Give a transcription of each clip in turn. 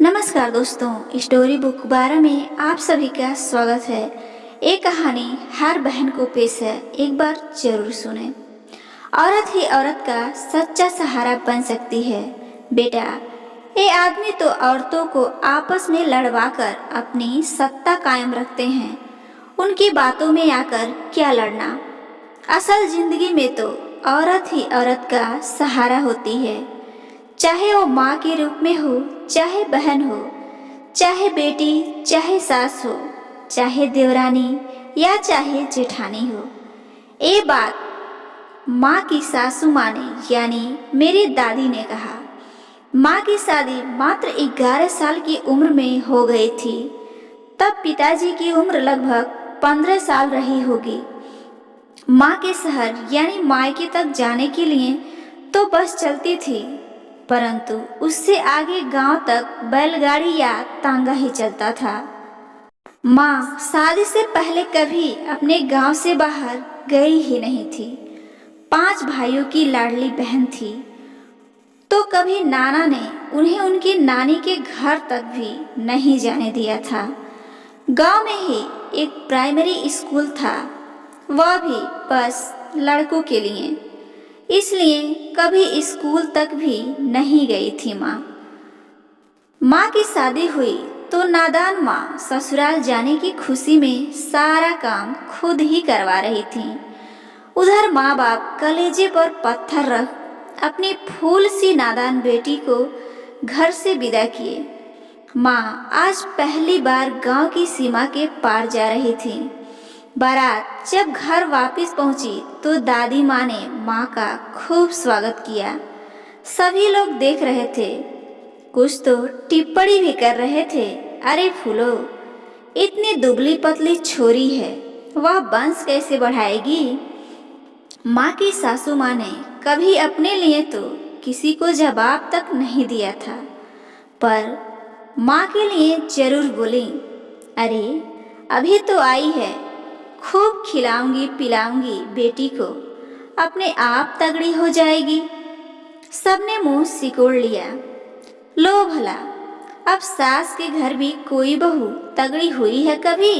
नमस्कार दोस्तों, story book 12 में आप सभी का स्वागत है। एक कहानी हर बहन को पेश है, एक बार जरूर सुने। औरत ही औरत का सच्चा सहारा बन सकती है। बेटा, ये आदमी तो औरतों को आपस में लड़वाकर अपनी सत्ता कायम रखते हैं। उनकी बातों में आकर क्या लड़ना। असल जिंदगी में तो औरत ही औरत का सहारा होती है, चाहे वो माँ के रूप में हो, चाहे बहन हो, चाहे बेटी, चाहे सास हो, चाहे देवरानी या चाहे जेठानी हो। ये बात माँ की सासू माँ ने यानी मेरी दादी ने कहा। माँ की शादी मात्र 11 साल की उम्र में हो गई थी। तब पिताजी की उम्र लगभग 15 साल रही होगी। माँ के शहर यानी मायके तक जाने के लिए तो बस चलती थी, परंतु उससे आगे गांव तक बैलगाड़ी या तांगा ही चलता था। माँ शादी से पहले कभी अपने गांव से बाहर गई ही नहीं थी। 5 भाइयों की लाडली बहन थी, तो कभी नाना ने उन्हें उनकी नानी के घर तक भी नहीं जाने दिया था। गांव में ही एक प्राइमरी स्कूल था, वह भी बस लड़कों के लिए। इसलिए कभी स्कूल तक भी नहीं गई थी माँ। माँ की शादी हुई तो नादान माँ ससुराल जाने की खुशी में सारा काम खुद ही करवा रही थी। उधर माँ बाप कलेजे पर पत्थर रख अपनी फूल सी नादान बेटी को घर से विदा किए। माँ आज पहली बार गांव की सीमा के पार जा रही थी। बारात जब घर वापस पहुंची तो दादी माँ ने माँ का खूब स्वागत किया। सभी लोग देख रहे थे, कुछ तो टिप्पणी भी कर रहे थे। अरे फूलो, इतनी दुबली पतली छोरी है, वह वंश कैसे बढ़ाएगी। माँ की सासू माँ ने कभी अपने लिए तो किसी को जवाब तक नहीं दिया था, पर माँ के लिए जरूर बोली, अरे अभी तो आई है, खूब खिलाऊंगी पिलाऊंगी बेटी को, अपने आप तगड़ी हो जाएगी। सबने मुंह सिकोड़ लिया। लो भला, अब सास के घर भी कोई बहू तगड़ी हुई है कभी।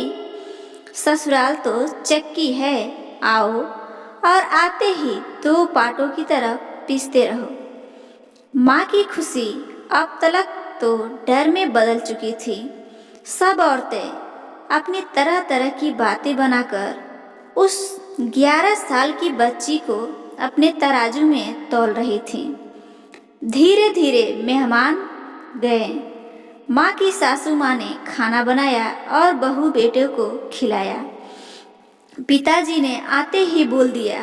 ससुराल तो चक्की है, आओ और आते ही 2 पाटों की तरफ पीसते रहो। माँ की खुशी अब तलक तो डर में बदल चुकी थी। सब औरतें अपनी तरह तरह की बातें बनाकर उस 11 साल की बच्ची को अपने तराजू में तौल रही थी। धीरे धीरे मेहमान गए। माँ की सासू माँ ने खाना बनाया और बहू बेटे को खिलाया। पिताजी ने आते ही बोल दिया,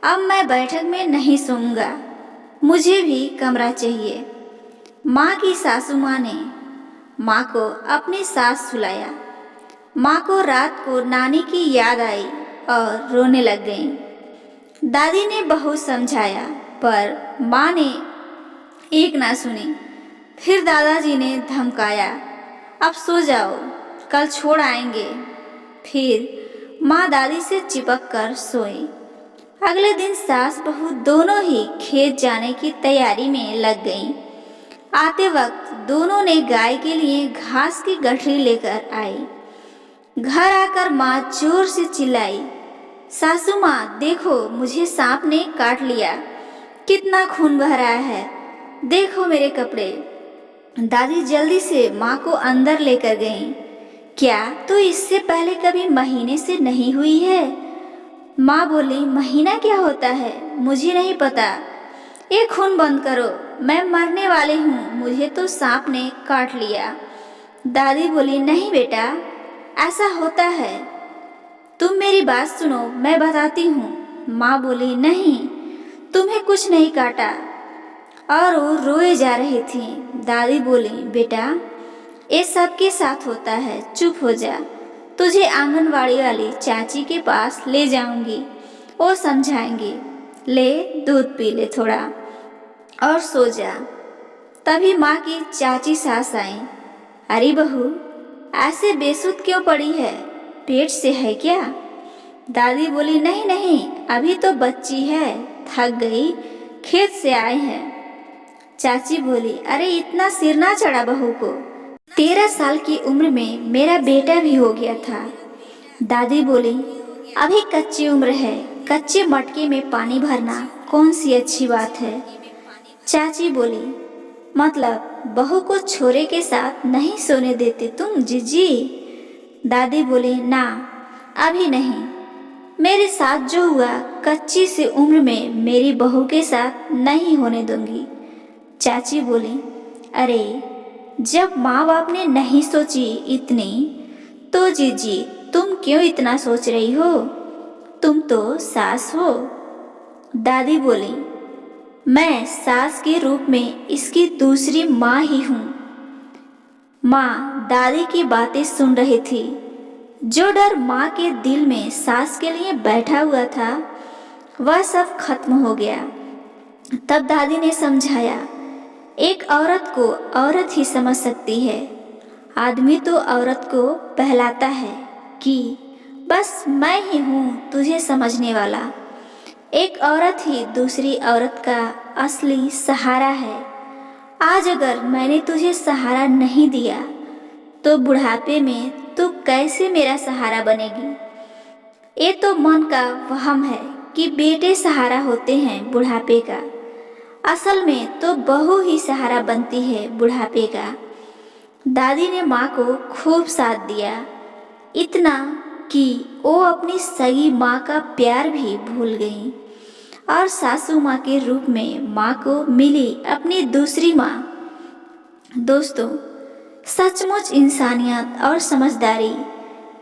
अब मैं बैठक में नहीं सोऊंगा, मुझे भी कमरा चाहिए। माँ की सासू माँ ने माँ को अपने साथ सुलाया। माँ को रात को नानी की याद आई और रोने लग गई। दादी ने बहुत समझाया, पर माँ ने एक ना सुनी। फिर दादाजी ने धमकाया, अब सो जाओ, कल छोड़ आएंगे। फिर माँ दादी से चिपक कर सोई। अगले दिन सास बहू दोनों ही खेत जाने की तैयारी में लग गईं। आते वक्त दोनों ने गाय के लिए घास की गठरी लेकर आई। घर आकर माँ जोर से चिल्लाई, सासू माँ देखो, मुझे सांप ने काट लिया, कितना खून बह रहा है, देखो मेरे कपड़े। दादी जल्दी से माँ को अंदर लेकर गईं। क्या तो इससे पहले कभी महीने से नहीं हुई है। माँ बोली, महीना क्या होता है, मुझे नहीं पता, ये खून बंद करो, मैं मरने वाली हूँ, मुझे तो सांप ने काट लिया। दादी बोली, नहीं बेटा, ऐसा होता है, तुम मेरी बात सुनो, मैं बताती हूँ। माँ बोली, नहीं, तुम्हें कुछ नहीं काटा, और वो रोए जा रही थी। दादी बोली, बेटा ये सबके साथ होता है, चुप हो जा, तुझे आंगनवाड़ी वाली चाची के पास ले जाऊंगी, वो समझाएंगी, ले दूध पी ले थोड़ा और सो जा। तभी माँ की चाची सास आई। अरे बहू, ऐसे बेसुध क्यों पड़ी है, पेट से है क्या। दादी बोली, नहीं नहीं, अभी तो बच्ची है, थक गई, खेत से आए हैं। चाची बोली, अरे इतना सिर ना चढ़ा बहू को, 13 साल की उम्र में मेरा बेटा भी हो गया था। दादी बोली, अभी कच्ची उम्र है, कच्चे मटके में पानी भरना कौन सी अच्छी बात है। चाची बोली, मतलब बहू को छोरे के साथ नहीं सोने देते तुम जीजी? दादी बोली, ना अभी नहीं, मेरे साथ जो हुआ कच्ची से उम्र में मेरी बहू के साथ नहीं होने दूंगी। चाची बोली, अरे जब माँ बाप ने नहीं सोची इतनी, तो जीजी तुम क्यों इतना सोच रही हो, तुम तो सास हो। दादी बोली, मैं सास के रूप में इसकी दूसरी माँ ही हूँ। माँ दादी की बातें सुन रही थी। जो डर माँ के दिल में सास के लिए बैठा हुआ था वह सब खत्म हो गया। तब दादी ने समझाया, एक औरत को औरत ही समझ सकती है। आदमी तो औरत को बहलाता है कि बस मैं ही हूँ तुझे समझने वाला। एक औरत ही दूसरी औरत का असली सहारा है। आज अगर मैंने तुझे सहारा नहीं दिया तो बुढ़ापे में तू कैसे मेरा सहारा बनेगी। ये तो मन का वहम है कि बेटे सहारा होते हैं बुढ़ापे का, असल में तो बहू ही सहारा बनती है बुढ़ापे का। दादी ने माँ को खूब साथ दिया, इतना कि वो अपनी सगी माँ का प्यार भी भूल गई और सासू माँ के रूप में माँ को मिली अपनी दूसरी माँ। दोस्तों, सचमुच इंसानियत और समझदारी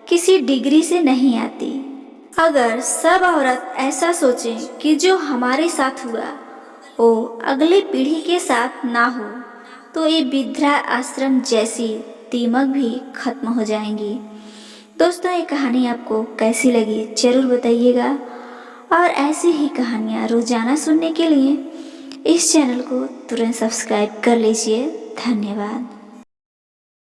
किसी डिग्री से नहीं आती। अगर सब औरत ऐसा सोचें कि जो हमारे साथ हुआ वो अगली पीढ़ी के साथ ना हो, तो ये वृद्धा आश्रम जैसी दीमक भी खत्म हो जाएंगी। दोस्तों, ये कहानी आपको कैसी लगी जरूर बताइएगा और ऐसी ही कहानियाँ रोजाना सुनने के लिए इस चैनल को तुरंत सब्सक्राइब कर लीजिए। धन्यवाद।